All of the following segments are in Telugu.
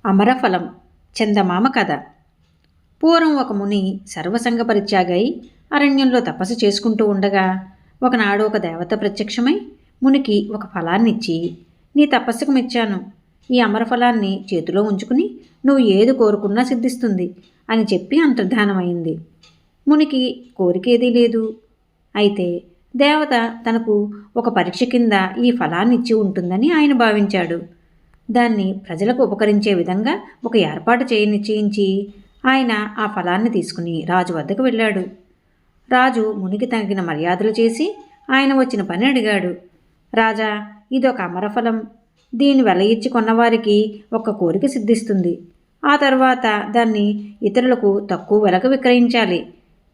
అమరఫలం చందమామ కథ. పూర్వం ఒక ముని సర్వసంగ పరిత్యాగై అరణ్యంలో తపస్సు చేసుకుంటూ ఉండగా ఒకనాడు ఒక దేవత ప్రత్యక్షమై మునికి ఒక ఫలాన్నిచ్చి, నీ తపస్సుకు మెచ్చాను, ఈ అమరఫలాన్ని చేతిలో ఉంచుకుని నువ్వు ఏది కోరుకున్నా సిద్ధిస్తుంది అని చెప్పి అంతర్ధానమైంది. మునికి కోరికేదీ లేదు. అయితే దేవత తనకు ఒక పరీక్ష కింద ఈ ఫలాన్ని ఇచ్చి ఉంటుందని ఆయన భావించాడు. దాన్ని ప్రజలకు ఉపకరించే విధంగా ఒక ఏర్పాటు నిశ్చయించి ఆయన ఆ ఫలాన్ని తీసుకుని రాజు వద్దకు వెళ్ళాడు. రాజు మునికి తగిన మర్యాదలు చేసి ఆయన వచ్చిన పని అడిగాడు. రాజా, ఇదొక అమరఫలం. దీన్ని వెల ఇచ్చి కొన్నవారికి ఒక కోరిక సిద్ధిస్తుంది. ఆ తర్వాత దాన్ని ఇతరులకు తక్కువ వెలకు విక్రయించాలి.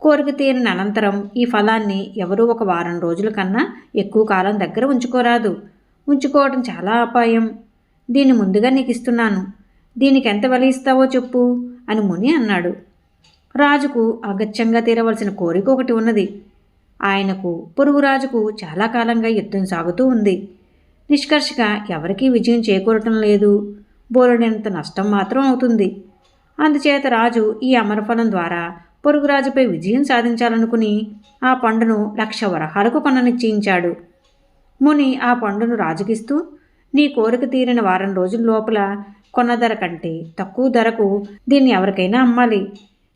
కోరిక తీరిన అనంతరం ఈ ఫలాన్ని ఎవరూ ఒక వారం రోజుల కన్నా ఎక్కువ కాలం దగ్గర ఉంచుకోరాదు. ఉంచుకోవడం చాలా అపాయం. దీన్ని ముందుగా నీకు ఇస్తున్నాను. దీనికి ఎంత వెల ఇస్తావో చెప్పు అని ముని అన్నాడు. రాజుకు అగత్యంగా తీరవలసిన కోరిక ఒకటి ఉన్నది. ఆయనకు పొరుగు రాజుకు చాలా కాలంగా యుద్ధం సాగుతూ ఉంది. నిష్కర్షగా ఎవరికీ విజయం చేకూరటం లేదు. బోలెడంత నష్టం మాత్రం అవుతుంది. అందుచేత రాజు ఈ అమరఫలం ద్వారా పొరుగురాజుపై విజయం సాధించాలనుకుని ఆ పండును 1,00,000 వరహాలకు కొన నిశ్చయించాడు. ముని ఆ పండును రాజుకిస్తూ, నీ కోరిక తీరిన వారం రోజుల లోపల కొన్న ధర కంటే తక్కువ ధరకు దీన్ని ఎవరికైనా అమ్మాలి.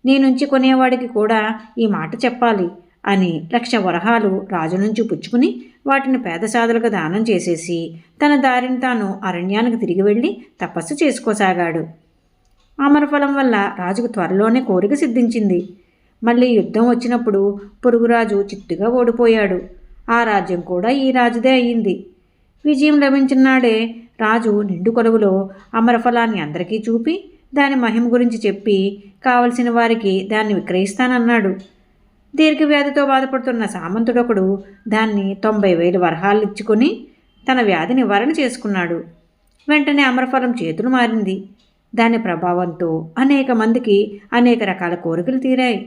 నీ నుంచి కొనేవాడికి కూడా ఈ మాట చెప్పాలి అని 1,00,000 వరహాలు రాజు నుంచి పుచ్చుకుని వాటిని పేద సాధులకు దానం చేసేసి తన దారిని తాను అరణ్యానికి తిరిగి వెళ్ళి తపస్సు చేసుకోసాగాడు. అమరఫలం వల్ల రాజుకు త్వరలోనే కోరిక సిద్ధించింది. మళ్ళీ యుద్ధం వచ్చినప్పుడు పొరుగురాజు చిత్తుగా ఓడిపోయాడు. ఆ రాజ్యం కూడా ఈ రాజుదే అయ్యింది. విజయం లభించినాడే రాజు నిండు కొలువులో అమరఫలాన్ని అందరికీ చూపి దాని మహిమ గురించి చెప్పి కావలసిన వారికి దాన్ని విక్రయిస్తానన్నాడు. దీర్ఘవ్యాధితో బాధపడుతున్న సామంతుడొకడు దాన్ని 90,000 వరహాలు ఇచ్చుకొని తన వ్యాధి నివారణ చేసుకున్నాడు. వెంటనే అమరఫలం చేతులు మారింది. దాని ప్రభావంతో అనేక మందికి అనేక రకాల కోరికలు తీరాయి.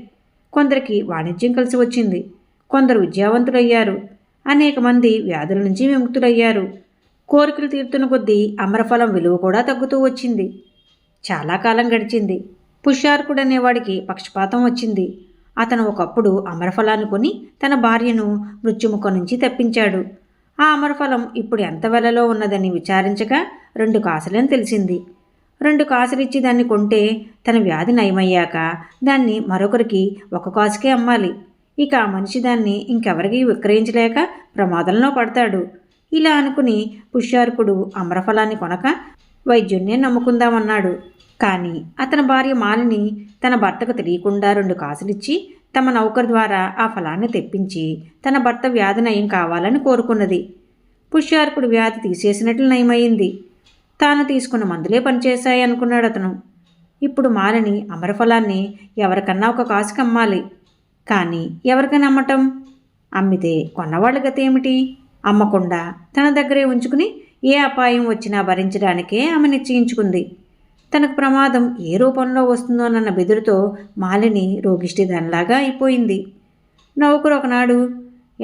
కొందరికి వాణిజ్యం కలిసి వచ్చింది. కొందరు విద్యావంతులయ్యారు. అనేక మంది వ్యాధుల నుంచి విముక్తులయ్యారు. కోరికలు తీరుతున్న కొద్దీ అమరఫలం విలువ కూడా తగ్గుతూ వచ్చింది. చాలా కాలం గడిచింది. పుష్యార్కుడనేవాడికి పక్షపాతం వచ్చింది. అతను ఒకప్పుడు అమరఫలాన్ని కొని తన భార్యను మృత్యుముఖం నుంచి తప్పించాడు. ఆ అమరఫలం ఇప్పుడు ఎంత వెలలో ఉన్నదని విచారించగా 2 కాసులని తెలిసింది. 2 కాసులిచ్చి దాన్ని కొంటే తన వ్యాధి నయమయ్యాక దాన్ని మరొకరికి 1 కాసుకే అమ్మాలి. ఇక ఆ మనిషి దాన్ని ఇంకెవరికి విక్రయించలేక ప్రమాదంలో పడతాడు. ఇలా అనుకుని పుష్యార్కుడు అమరఫలాన్ని కొనక వైద్యున్నే నమ్ముకుందామన్నాడు. కానీ అతని భార్య మాలిని తన భర్తకు తెలియకుండా 2 కాసులిచ్చి తమ నౌకరు ద్వారా ఆ ఫలాన్ని తెప్పించి తన భర్త వ్యాధి నయం కావాలని కోరుకున్నది. పుష్యార్కుడు వ్యాధి తీసేసినట్లు నయమైంది. తాను తీసుకున్న మందులే పనిచేశాయి అనుకున్నాడు అతను. ఇప్పుడు మాలిని అమరఫలాన్ని ఎవరికన్నా 1 కాసుకి అమ్మాలి. కానీ ఎవరికైనా అమ్మటం? అమ్మితే కొన్నవాళ్ళ గత ఏమిటి? అమ్మకుండా తన దగ్గరే ఉంచుకుని ఏ అపాయం వచ్చినా భరించడానికే ఆమె నిశ్చయించుకుంది. తనకు ప్రమాదం ఏ రూపంలో వస్తుందోనన్న బెదురుతో మాలిని రోగిష్టి దానిలాగా అయిపోయింది. నౌకరు ఒకనాడు,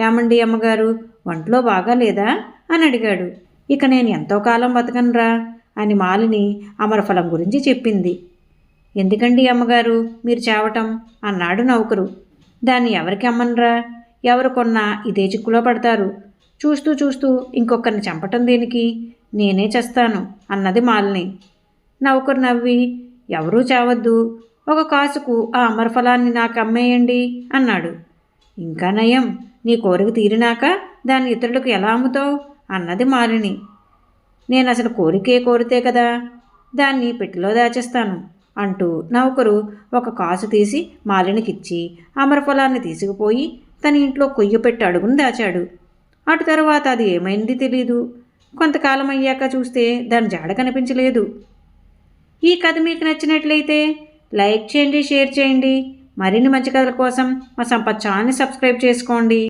ఏమండి అమ్మగారు, ఒంట్లో బాగా లేదా అని అడిగాడు. ఇక నేను ఎంతో కాలం బతకనురా అని మాలిని అమరఫలం గురించి చెప్పింది. ఎందుకండి అమ్మగారు మీరు చావటం అన్నాడు నౌకరు. దాన్ని ఎవరికి అమ్మనరా? ఎవరు కొన్నా ఇదే చిక్కులో పడతారు. చూస్తూ చూస్తూ ఇంకొకరిని చంపటం దేనికి? నేనే చేస్తాను అన్నది మాలిని. నౌకరు నవ్వి, ఎవరూ చావద్దు, 1 కాసుకు ఆ అమరఫలాన్ని నాకు అమ్మేయండి అన్నాడు. ఇంకా నయం, నీ కోరిక తీరినాక దాన్ని ఇతరులకు ఎలా అమ్ముతావు అన్నది మాలిని. నేను అసలు కోరితే కదా దాన్ని పెట్టెలో దాచేస్తాను అంటూ నౌకరు 1 కాసు తీసి మాలినికిచ్చి అమరఫలాన్ని తీసుకుపోయి తన ఇంట్లో కొయ్య పెట్టి అడుగును దాచాడు. అటు తర్వాత అది ఏమైంది తెలీదు. కొంతకాలం అయ్యాక చూస్తే దాని జాడ కనిపించలేదు. ఈ కథ మీకు నచ్చినట్లయితే లైక్ చేయండి, షేర్ చేయండి. మరిన్ని మంచి కథల కోసం మా సంపత్ ఛానల్ని సబ్స్క్రైబ్ చేసుకోండి.